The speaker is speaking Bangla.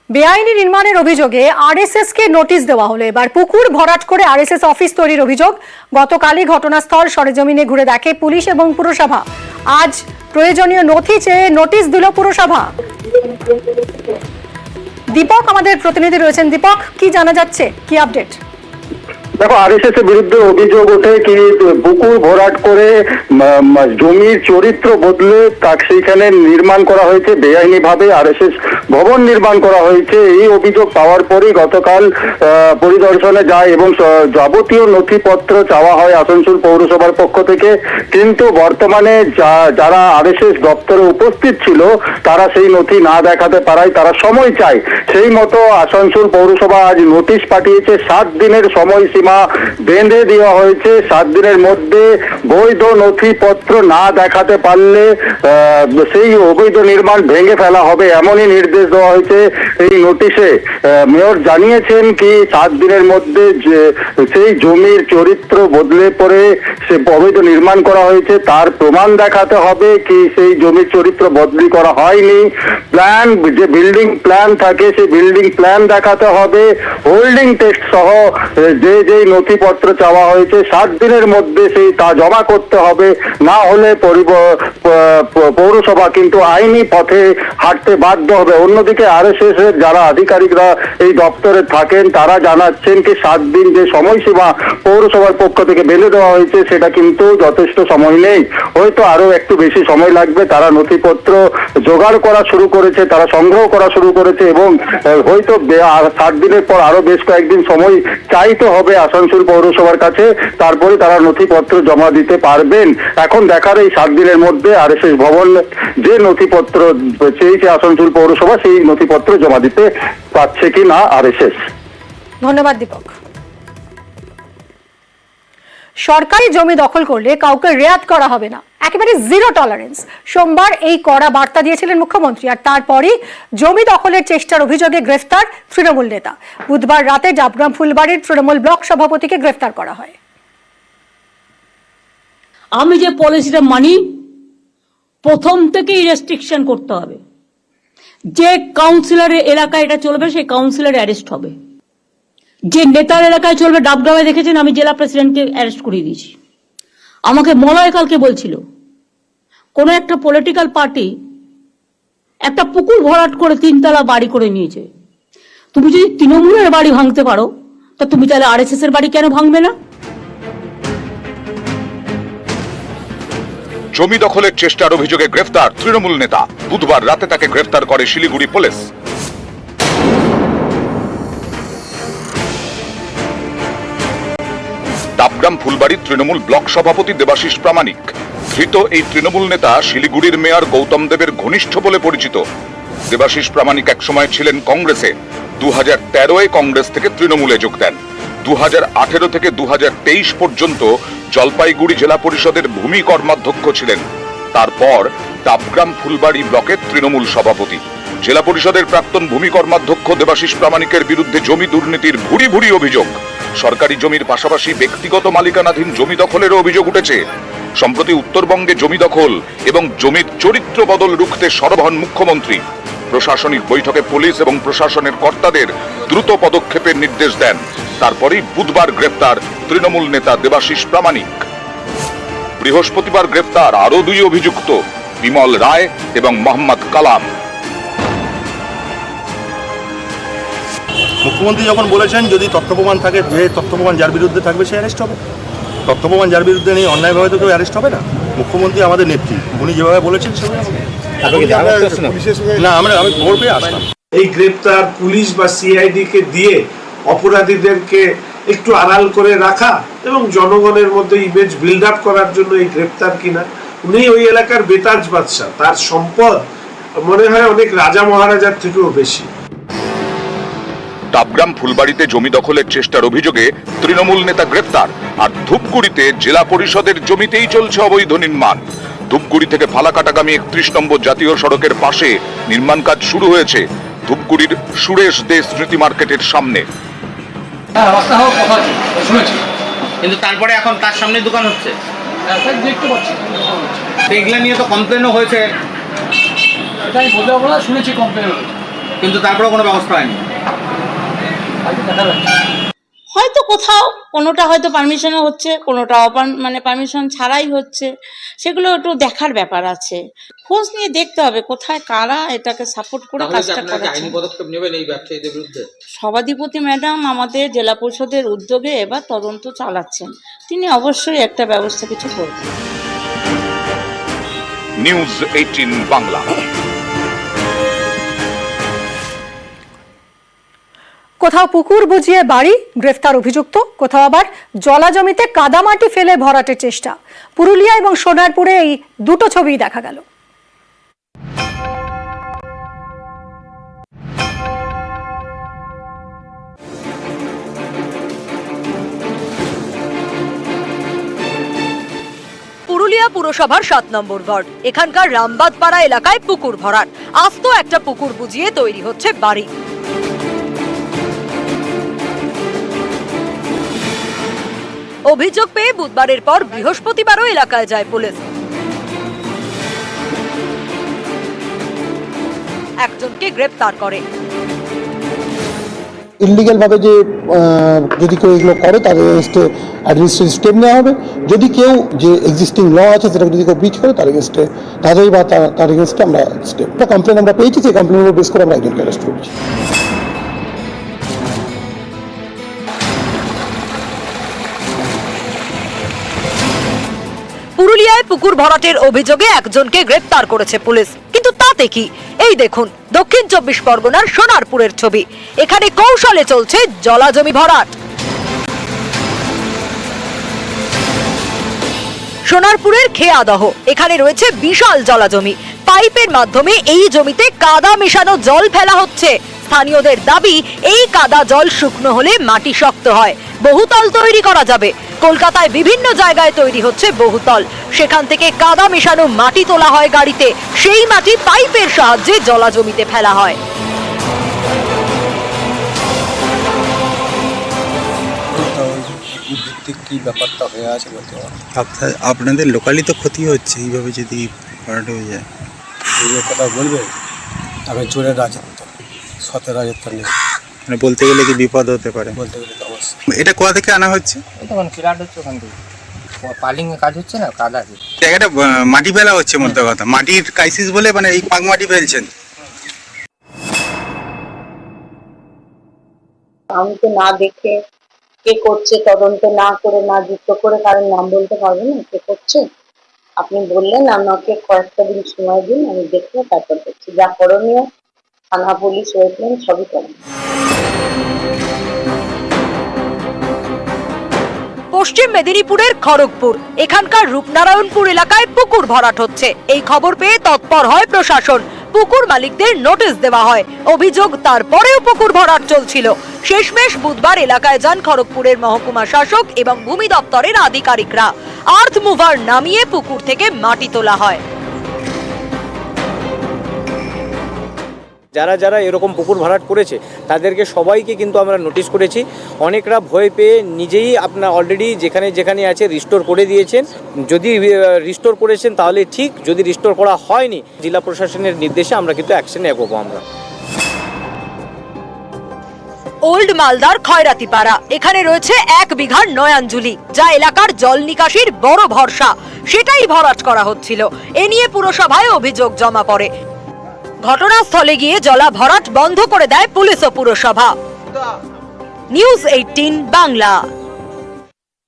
বেআইনি নির্মাণের অভিযোগে আরএসএস কে নোটিশ দেওয়া হলো। এবার পুকুর ভরাট করে আরএসএস অফিস তৈরির অভিযোগ। গতকালই ঘটনাস্থল সরেজমিনে ঘুরে দেখে পুলিশ এবং পুরসভা। আজ প্রয়োজনীয় নথি চেয়ে নোটিশ দিল পুরসভা। দীপক আমাদের প্রতিনিধি রয়েছেন। দীপক, কি জানা যাচ্ছে, কি আপডেট? দেখো, আরএসএস এর বিরুদ্ধে অভিযোগ ওঠে কি পুকুর ভরাট করে জমির চরিত্র বদলে তাকে সেইখানে নির্মাণ করা হয়েছে, বেআইনি ভাবে আরএসএস ভবন নির্মাণ করা হয়েছে। এই অভিযোগ পাওয়ার পরেই গতকাল পরিদর্শনে যায় এবং যাবতীয় নথিপত্র চাওয়া হয় আসানসোল পৌরসভার পক্ষ থেকে। কিন্তু বর্তমানে যারা আরএসএস দপ্তরে উপস্থিত ছিল তারা সেই নথি না দেখাতে পারায় তারা সময় চায়। সেই মতো আসানসোল পৌরসভা আজ নোটিশ পাঠিয়েছে। 7 দিনের সময়সীমা বেঁধে দেওয়া হয়েছে। 7 দিনের মধ্যে বৈধ নথিপত্র না দেখাতে পারলে সেই অবৈধ নির্মাণ ভেঙে ফেলা হবে, এমনই নির্দেশ দেওয়া হয়েছে এই নোটিশে। মেয়র জানিয়েছেন কি 7 দিনের মধ্যে সেই জমির চরিত্র বদলে পড়ে সে অবৈধ নির্মাণ করা হয়েছে তার প্রমাণ দেখাতে হবে, কি সেই জমির চরিত্র বদলি করা হয়নি। প্ল্যান, যে বিল্ডিং প্ল্যান থাকে সেই বিল্ডিং প্ল্যান দেখাতে হবে। হোল্ডিং টেস্ট সহ যে নথিপত্র চাওয়া হয়েছে 7 দিনের মধ্যে সেই তা জমা করতে হবে। না হলে পৌরসভা কিন্তু আইনি পথে হাঁটতে বাধ্য হবে। অন্যদিকে আরএসএস এর যারা আধিকারিকরা এই দপ্তরে থাকেন তারা জানাচ্ছেন কি 7 দিন যে সময়সীমা পৌরসভার পক্ষ থেকে বেঁধে দেওয়া হয়েছে সেটা কিন্তু যথেষ্ট সময় নেই, হয়তো আরো একটু বেশি সময় লাগবে। তারা নথিপত্র জোগাড় করা শুরু করেছে, তারা সংগ্রহ করা শুরু করেছে এবং হয়তো 7 দিনের পর আরো বেশ কয়েকদিন সময় চাইতে হবে আসানসোল পৌরসভার কাছে, তারপরে তারা নথিপত্র জমা দিতে পারবেন। এখন দেখার এই 7 দিনের মধ্যে আরএসএস ভবন যে নথিপত্র চেয়েছে আসানসোল পৌরসভা সেই নথিপত্র জমা দিতে পারছে কি না আরএসএস। ধন্যবাদ দীপক। সরকারি জমি দখল করলে কাউকে রেয়াত করা হবে না, একেবারে জিরো টলারেন্স। সোমবার এই কড়া বার্তা দিয়েছিলেন মুখ্যমন্ত্রী। আর তারপরই জমি দখলের চেষ্টার অভিযোগে গ্রেফতার তৃণমূল নেতা। বুধবার রাতে ডাবগ্রাম ফুলবাড়ির তৃণমূল ব্লক সভাপতিকে গ্রেফতার করা হয়। আমি যে পলিসিটা মানি, প্রথম থেকেই রেস্ট্রিকশন করতে হবে। যে কাউন্সিলরের এলাকায় এটা চলবে সেই কাউন্সিলর অ্যারেস্ট হবে। যে নেতার এলাকায় চলবে, ডাবগ্রামে দেখেছেন আমি জেলা প্রেসিডেন্টকে অ্যারেস্ট করিয়ে দিয়েছি। আমাকে মলয় কালকে বলছিল কোন একটা পলিটিক্যাল পার্টি একটা পুকুর ভরাট করে 3 তলা বাড়ি করে নিয়েছে। তুমি যদি তৃণমূলের বাড়ি ভাঙতে পারো তা তুমি তাহলে আরএসএস এর বাড়ি কেন ভাঙবে না? জমি দখলের চেষ্টার অভিযোগে গ্রেফতার তৃণমূল নেতা। বুধবার রাতে তাকে গ্রেফতার করে শিলিগুড়ি পুলিশ। ডাবগ্রাম ফুলবাড়ির তৃণমূল ব্লক সভাপতি দেবাশিস প্রামাণিক। ধৃত এই তৃণমূল নেতা শিলিগুড়ির মেয়র গৌতম দেবের ঘনিষ্ঠ বলে পরিচিত। দেবাশিস প্রামাণিক একসময় ছিলেন কংগ্রেসে। 2013-এ কংগ্রেস থেকে তৃণমূলে যোগ দেন। 2018 থেকে 2023 পর্যন্ত জলপাইগুড়ি জেলা পরিষদের ভূমি কর্মাধ্যক্ষ ছিলেন। তারপর ডাবগ্রাম ফুলবাড়ি ব্লকের তৃণমূল সভাপতি। জেলা পরিষদের প্রাক্তন ভূমি কর্মাধ্যক্ষ দেবাশিস প্রামাণিকের বিরুদ্ধে জমি দুর্নীতির ভুরি ভুরি অভিযোগ। সরকারি জমির পাশাপাশি ব্যক্তিগত মালিকানাধীন জমি দখলেরও অভিযোগ উঠেছে। সম্প্রতি উত্তরবঙ্গে জমি দখল এবং জমির চরিত্র বদল রুখতে সরব হন মুখ্যমন্ত্রী। প্রশাসনিক বৈঠকে পুলিশ এবং প্রশাসনের কর্তাদের দ্রুত পদক্ষেপের নির্দেশ দেন। তারপরেই বুধবার গ্রেফতার তৃণমূল নেতা দেবাশিস প্রামাণিক। বৃহস্পতিবার গ্রেফতার আরো 2 অভিযুক্ত, বিমল রায় এবং মোহাম্মদ কালাম। মুখ্যমন্ত্রী যখন বলেছেন যদি তথ্য প্রমাণ থাকে, যে তথ্য প্রমাণ যার বিরুদ্ধে থাকবে সে অ্যারেস্ট হবে। তথ্য প্রমাণ যার বিরুদ্ধে নেই অন্যায়ভাবে তো কেউ অ্যারেস্ট হবে না। মুখ্যমন্ত্রী আমাদের নেত্রী, উনি যেভাবে বলেছেন সেভাবে না, আমি খবর পেয়ে আসলাম। এই গ্রেপ্তার পুলিশ বা সিআইডি কে দিয়ে অপরাধীদেরকে একটু আড়াল করে রাখা এবং জনগণের মধ্যে ইমেজ বিল্ড আপ করার জন্য এই গ্রেপ্তার কিনা। উনি ওই এলাকার বেতাজ বাদশা, তার সম্পদ মনে হয় অনেক রাজা মহারাজার থেকেও বেশি। ডাবগ্রাম ফুলবাড়িতে জমি দখলের চেষ্টার অভিযোগে তৃণমূল নেতা গ্রেফতার। আর ধূপগুড়িতে জেলা পরিষদের জমিতেই চলছে অবৈধ নির্মাণ। ধূপগুড়ি থেকে ফালাকাটাগামী 31 নম্বর জাতীয় সড়কের পাশে নির্মাণ কাজ শুরু হয়েছে। ধূপগুড়ির সুরেশ দে স্মৃতি মার্কেটের সামনে। কিন্তু তারপরে এখন তার সামনে দোকান হচ্ছে, দেখতে পাচ্ছি। এগুলা নিয়ে তো কমপ্লেনও হয়েছে। এটাই বলতে পারবো না, শুনেছি কমপ্লেন হয়েছে। কিন্তু তারপরেও কোনো ব্যবস্থা হয়নি। হয়তো কোথাও কোনোটা হয়তো পারমিশনে হচ্ছে, কোনোটা মানে পারমিশন ছাড়াই হচ্ছে, সেগুলো একটু দেখার ব্যাপার আছে। খোঁজ নিয়ে দেখতে হবে কোথায় কারা এটাকে সাপোর্ট করে কাজটা করেছে। আইনি পদক্ষেপ নেবেন এই ব্যবসায়ীদের বিরুদ্ধে? সভাধিপতি ম্যাডাম আমাদের জেলা পরিষদের উদ্যোগে এবার তদন্ত চালাচ্ছেন, তিনি অবশ্যই একটা ব্যবস্থা কিছু করবেন। নিউজ 18 বাংলা। কোথাও পুকুর বুঝিয়ে বাড়ি, গ্রেফতার অভিযুক্ত। কোথাও আবার জলা জমিতে কাদামাটি ফেলে ভরাটের চেষ্টা। পুরুলিয়া এবং সোনারপুরে এই দুটো ছবিই দেখা গেল। পুরুলিয়া পুরসভার 7 নম্বর ওয়ার্ড, এখানকার রামবাদপাড়া এলাকায় পুকুর ভরাট। আস্ত একটা পুকুর বুঝিয়ে তৈরি হচ্ছে বাড়ি। অভিযোগ পেয়ে বুধবারের পর বৃহস্পতিবারও এলাকায় যায় পুলিশ। একজনকে গ্রেপ্তার করে। ইললিগ্যাল ভাবে যে যদি কেউ এগুলো করে তাদের এগেনস্টে অ্যাডমিনিস্ট্রেটিভ স্টেপ নেওয়া হবে। যদি কেউ যে এক্সিস্টিং ল আছে সেটা যদি কেউ ব্রিচ করে তার এগেনস্টে তাদের বা তার এগেনস্টে আমরা স্টেপটা কমপ্লেন আমরা পেয়েছি, সেই কমপ্লেনের উপর বেস করে আমরা একজনকে অ্যারেস্ট করেছি। পুরুলিয়ায় পুকুর ভরাটের অভিযোগে একজনকে গ্রেপ্তার করেছে পুলিশ। কিন্তু তাতে কি, এই দেখুন দক্ষিণ 24 পরগনার সোনারপুরের ছবি। এখানে কৌশলে চলছে জলাজমি ভরাট। সোনারপুরের খেয়াদহ, এখানে রয়েছে বিশাল জলাজমি। পাইপের মাধ্যমে এই জমিতে কাদা মেশানো জল ফেলা হচ্ছে। স্থানীয়দের দাবি, এই কাদা জল শুকনো হলে মাটি শক্ত হয়, বহুতল তৈরি করা যাবে। কলকাতায় বিভিন্ন জায়গায় তৈরি হচ্ছে বহুতল, সেখান থেকে কাদা মেশানো মাটি তোলা হয় গাড়িতে, সেই মাটি পাইপের সাহায্যে জলাজমিতে ফেলা হয়। কি ব্যাপারটা হয়ে আছে বলতে আপনাদের লোকালি তো ক্ষতি হচ্ছে, এইভাবে যদি ভরাট হয়ে যায়। এই কথা বলবে আমি চোরের রাজত্ব, সতের রাজত্ব নেই, মানে বলতে গেলে কি বিপদ হতে পারে, বলতে গেলে তো অবশ্যই। এটা কোথা থেকে আনা হচ্ছে? এটা মানে ফ্ল্যাট হচ্ছে ওখান থেকে, পালিং এর কাজ হচ্ছে না, কাদা জায়গাটা মাটি ফেলা হচ্ছে, মধ্যে কথা মাটির ক্রাইসিস বলে মানে এই পাক মাটি ফেলছেন। আমি তো না দেখে কে করছে তদন্ত না করে, না যুক্ত করে কারণ নাম বলতে পারবো না কে করছে। আপনি বললেন আমাকে কয়েকটা দিন সময় দিন, আমি দেখে তারপর দেখছি। যা করণীয় থানা পুলিশ হয়েছিলেন সবই করেন। পশ্চিম মেদিনীপুরের খড়গপুর, এখানকার রূপনারায়ণপুর এলাকায় পুকুর ভরাট হচ্ছে। এই খবর পেয়ে তৎপর হয় প্রশাসন। পুকুর মালিকদের নোটিশ দেওয়া হয়। অভিযোগ, তারপরেও পুকুর ভরাট চলছিল। শেষমেশ বুধবার এলাকায় যান খড়গপুরের মহকুমা শাসক এবং ভূমি দপ্তরের আধিকারিকরা। আর্থ মুভার নামিয়ে পুকুর থেকে মাটি তোলা হয়। যারা যারা এরকম পুকুর ভরাট করেছে তাদেরকে সবাইকে কিন্তু আমরা নোটিশ করেছি। অনেকরা ভয় পেয়ে নিজেই আপনার অলরেডি যেখানে যেখানে আছে রিস্টোর করে দিয়েছেন। যদি রিস্টোর করেছেন তাহলে ঠিক, যদি রিস্টোর করা হয়নি জেলা প্রশাসনের নির্দেশে আমরা কিন্তু অ্যাকশনে এগোবো। আমরা ওল্ড মালদার খয়রাতিপাড়া, এখানে রয়েছে 1 বিঘার নয়াঞ্জলি, যা এলাকার জল নিকাশির বড় ভরসা। সেটাই ভরাট করা হচ্ছিল। এ নিয়ে পুরসভায় অভিযোগ জমা পড়ে। ঘটনাস্থলে গিয়ে জলা ভরাট বন্ধ করে দেয় পুলিশ ও পুরসভা। নিউজ 18 বাংলা।